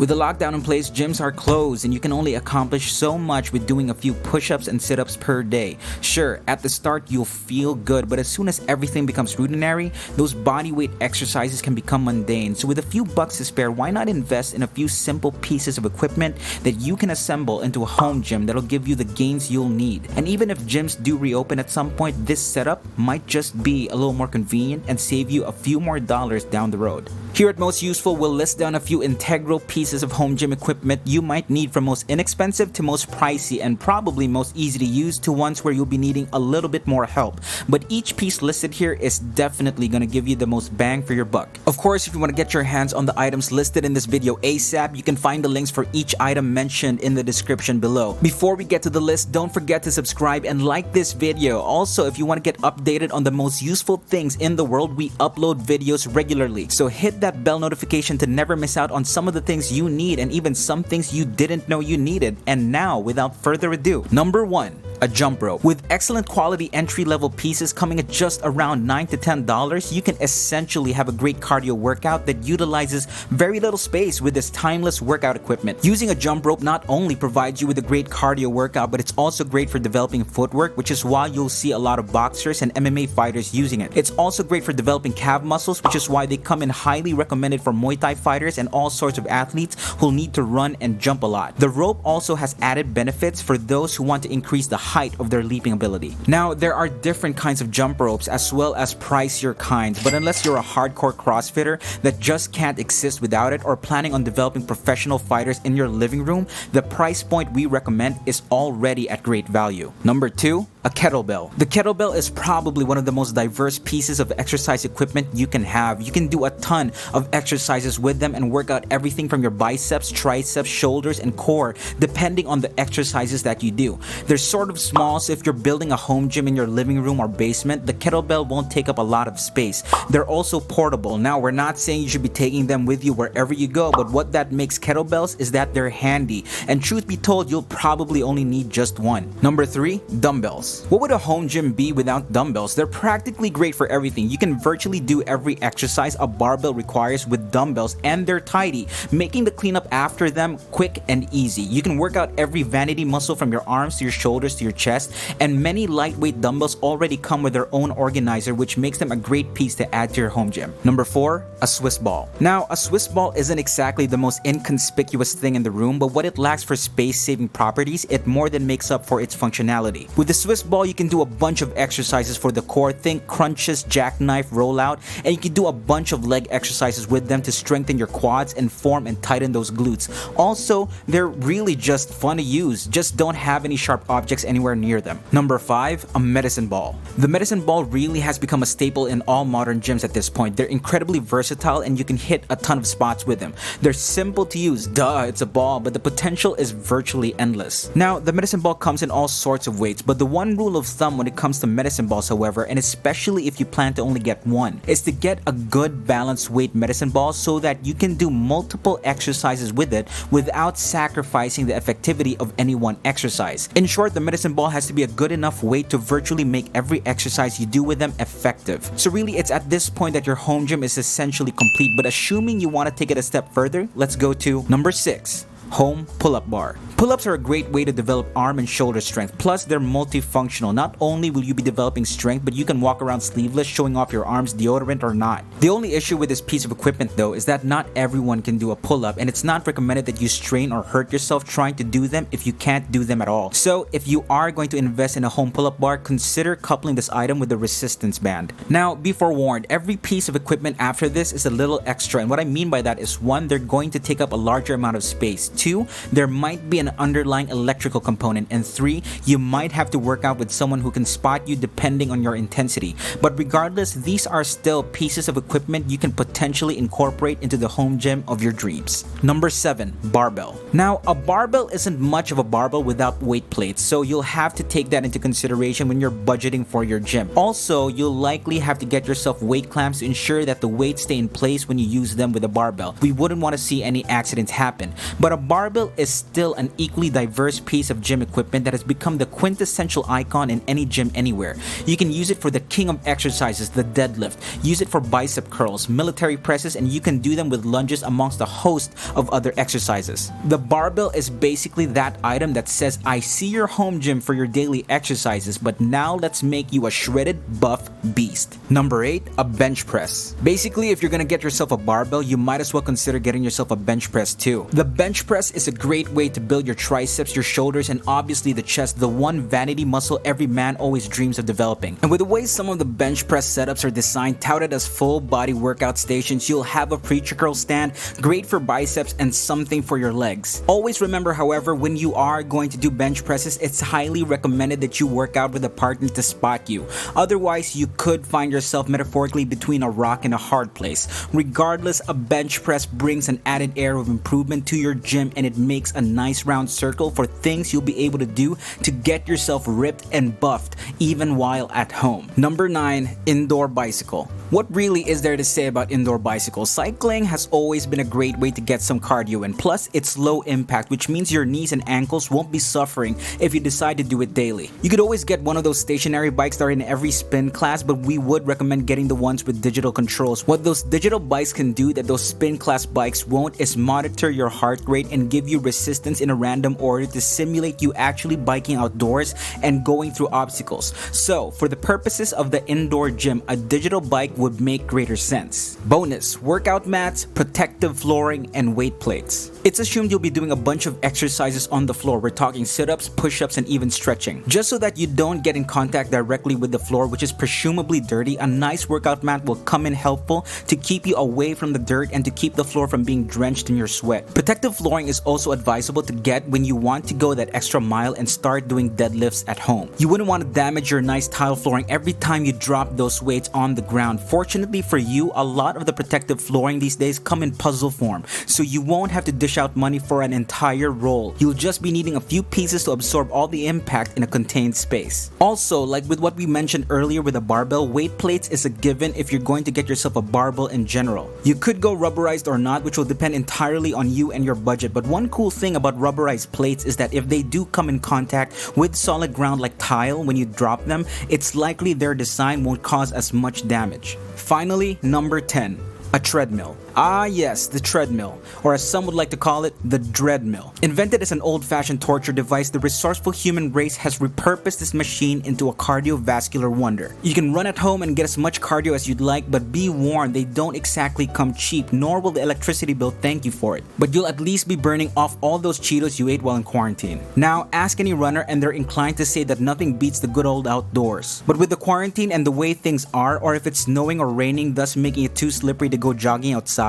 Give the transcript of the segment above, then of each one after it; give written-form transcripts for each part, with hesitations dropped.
With the lockdown in place, gyms are closed and you can only accomplish so much with doing a few push-ups and sit-ups per day. Sure, at the start you'll feel good, but as soon as everything becomes routinary, those bodyweight exercises can become mundane. So with a few bucks to spare, why not invest in a few simple pieces of equipment that you can assemble into a home gym that'll give you the gains you'll need. And even if gyms do reopen at some point, this setup might just be a little more convenient and save you a few more dollars down the road. Here at Most Useful, we'll list down a few integral pieces of home gym equipment you might need, from most inexpensive to most pricey, and probably most easy to use to ones where you'll be needing a little bit more help. But each piece listed here is definitely going to give you the most bang for your buck. Of course, if you want to get your hands on the items listed in this video ASAP, you can find the links for each item mentioned in the description below. Before we get to the list, don't forget to subscribe and like this video. Also, if you want to get updated on the most useful things in the world, we upload videos regularly. So hit that bell notification to never miss out on some of the things you need and even some things you didn't know you needed. And now, without further ado, number 1. A jump rope. With excellent quality entry-level pieces coming at just around $9 to $10, you can essentially have a great cardio workout that utilizes very little space with this timeless workout equipment. Using a jump rope not only provides you with a great cardio workout, but it's also great for developing footwork, which is why you'll see a lot of boxers and MMA fighters using it. It's also great for developing calf muscles, which is why they come in highly recommended for Muay Thai fighters and all sorts of athletes who'll need to run and jump a lot. The rope also has added benefits for those who want to increase the height of their leaping ability. Now, there are different kinds of jump ropes as well as pricier kinds, but unless you're a hardcore CrossFitter that just can't exist without it, or planning on developing professional fighters in your living room, the price point we recommend is already at great value. Number 2. A kettlebell. The kettlebell is probably one of the most diverse pieces of exercise equipment you can have. You can do a ton of exercises with them and work out everything from your biceps, triceps, shoulders, and core, depending on the exercises that you do. They're sort of small, so if you're building a home gym in your living room or basement, the kettlebell won't take up a lot of space. They're also portable. Now, we're not saying you should be taking them with you wherever you go, but what that makes kettlebells is that they're handy. And truth be told, you'll probably only need just one. Number 3. Dumbbells. What would a home gym be without dumbbells? They're practically great for everything. You can virtually do every exercise a barbell requires with dumbbells, and they're tidy, making the cleanup after them quick and easy. You can work out every vanity muscle from your arms to your shoulders to your chest, and many lightweight dumbbells already come with their own organizer, which makes them a great piece to add to your home gym. Number 4. A Swiss ball. Now, a Swiss ball isn't exactly the most inconspicuous thing in the room, but what it lacks for space-saving properties, it more than makes up for its functionality. With the Swiss ball, you can do a bunch of exercises for the core. Think crunches, jackknife, rollout, and you can do a bunch of leg exercises with them to strengthen your quads and form and tighten those glutes. Also, they're really just fun to use, just don't have any sharp objects anywhere near them. Number 5. A medicine ball. The medicine ball really has become a staple in all modern gyms at this point. They're incredibly versatile and you can hit a ton of spots with them. They're simple to use, duh, it's a ball, but the potential is virtually endless. Now, the medicine ball comes in all sorts of weights, but the one rule of thumb when it comes to medicine balls, however, and especially if you plan to only get one, is to get a good balanced weight medicine ball so that you can do multiple exercises with it without sacrificing the effectivity of any one exercise. In short, the medicine ball has to be a good enough weight to virtually make every exercise you do with them effective. So really, it's at this point that your home gym is essentially complete, but assuming you want to take it a step further, let's go to number 6. Home pull-up bar. Pull-ups are a great way to develop arm and shoulder strength. Plus, they're multifunctional. Not only will you be developing strength, but you can walk around sleeveless, showing off your arms, deodorant or not. The only issue with this piece of equipment, though, is that not everyone can do a pull-up, and it's not recommended that you strain or hurt yourself trying to do them if you can't do them at all. So, if you are going to invest in a home pull-up bar, consider coupling this item with a resistance band. Now, be forewarned, every piece of equipment after this is a little extra, and what I mean by that is 1, they're going to take up a larger amount of space. 2, there might be an underlying electrical component, and 3, you might have to work out with someone who can spot you depending on your intensity. But regardless, these are still pieces of equipment you can potentially incorporate into the home gym of your dreams. Number 7. Barbell. Now, a barbell isn't much of a barbell without weight plates, so you'll have to take that into consideration when you're budgeting for your gym. Also, you'll likely have to get yourself weight clamps to ensure that the weights stay in place when you use them with a barbell. We wouldn't want to see any accidents happen. But a barbell is still an equally diverse piece of gym equipment that has become the quintessential icon in any gym anywhere. You can use it for the king of exercises, the deadlift. Use it for bicep curls, military presses, and you can do them with lunges amongst a host of other exercises. The barbell is basically that item that says, I see your home gym for your daily exercises, but now let's make you a shredded, buff beast. Number 8, a bench press. Basically, if you're gonna get yourself a barbell, you might as well consider getting yourself a bench press too. The bench press is a great way to build your triceps, your shoulders, and obviously the chest, the one vanity muscle every man always dreams of developing. And with the way some of the bench press setups are designed, touted as full body workout stations, you'll have a preacher curl stand, great for biceps, and something for your legs. Always remember, however, when you are going to do bench presses, it's highly recommended that you work out with a partner to spot you. Otherwise, you could find yourself metaphorically between a rock and a hard place. Regardless, a bench press brings an added air of improvement to your gym, and it makes a nice round circle for things you'll be able to do to get yourself ripped and buffed even while at home. Number 9, indoor bicycle. What really is there to say about indoor bicycles? Cycling has always been a great way to get some cardio in. Plus, it's low impact, which means your knees and ankles won't be suffering if you decide to do it daily. You could always get one of those stationary bikes that are in every spin class, but we would recommend getting the ones with digital controls. What those digital bikes can do that those spin class bikes won't is monitor your heart rate and give you resistance in a random order to simulate you actually biking outdoors and going through obstacles. So, for the purposes of the indoor gym, a digital bike would make greater sense. Bonus, workout mats, protective flooring, and weight plates. It's assumed you'll be doing a bunch of exercises on the floor. We're talking sit-ups, push-ups, and even stretching. Just so that you don't get in contact directly with the floor, which is presumably dirty, a nice workout mat will come in helpful to keep you away from the dirt and to keep the floor from being drenched in your sweat. Protective flooring is also advisable to get when you want to go that extra mile and start doing deadlifts at home. You wouldn't want to damage your nice tile flooring every time you drop those weights on the ground. Fortunately for you, a lot of the protective flooring these days come in puzzle form, so you won't have to dish out money for an entire roll. You'll just be needing a few pieces to absorb all the impact in a contained space. Also, like with what we mentioned earlier with a barbell, weight plates is a given if you're going to get yourself a barbell in general. You could go rubberized or not, which will depend entirely on you and your budget, but one cool thing about rubberized plates is that if they do come in contact with solid ground like tile when you drop them, it's likely their design won't cause as much damage. Finally, number 10. A treadmill. Ah yes, the treadmill, or as some would like to call it, the dreadmill. Invented as an old-fashioned torture device, the resourceful human race has repurposed this machine into a cardiovascular wonder. You can run at home and get as much cardio as you'd like, but be warned, they don't exactly come cheap, nor will the electricity bill thank you for it. But you'll at least be burning off all those Cheetos you ate while in quarantine. Now, ask any runner and they're inclined to say that nothing beats the good old outdoors. But with the quarantine and the way things are, or if it's snowing or raining, thus making it too slippery to go jogging outside,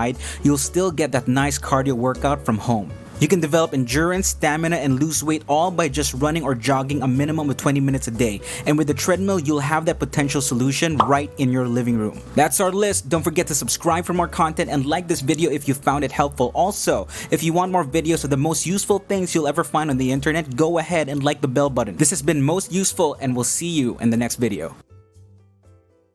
you'll still get that nice cardio workout from home. You can develop endurance, stamina, and lose weight all by just running or jogging a minimum of 20 minutes a day. And with the treadmill, you'll have that potential solution right in your living room. That's our list. Don't forget to subscribe for more content and like this video if you found it helpful. Also, if you want more videos of the most useful things you'll ever find on the internet, go ahead and like the bell button. This has been Most Useful, and we'll see you in the next video.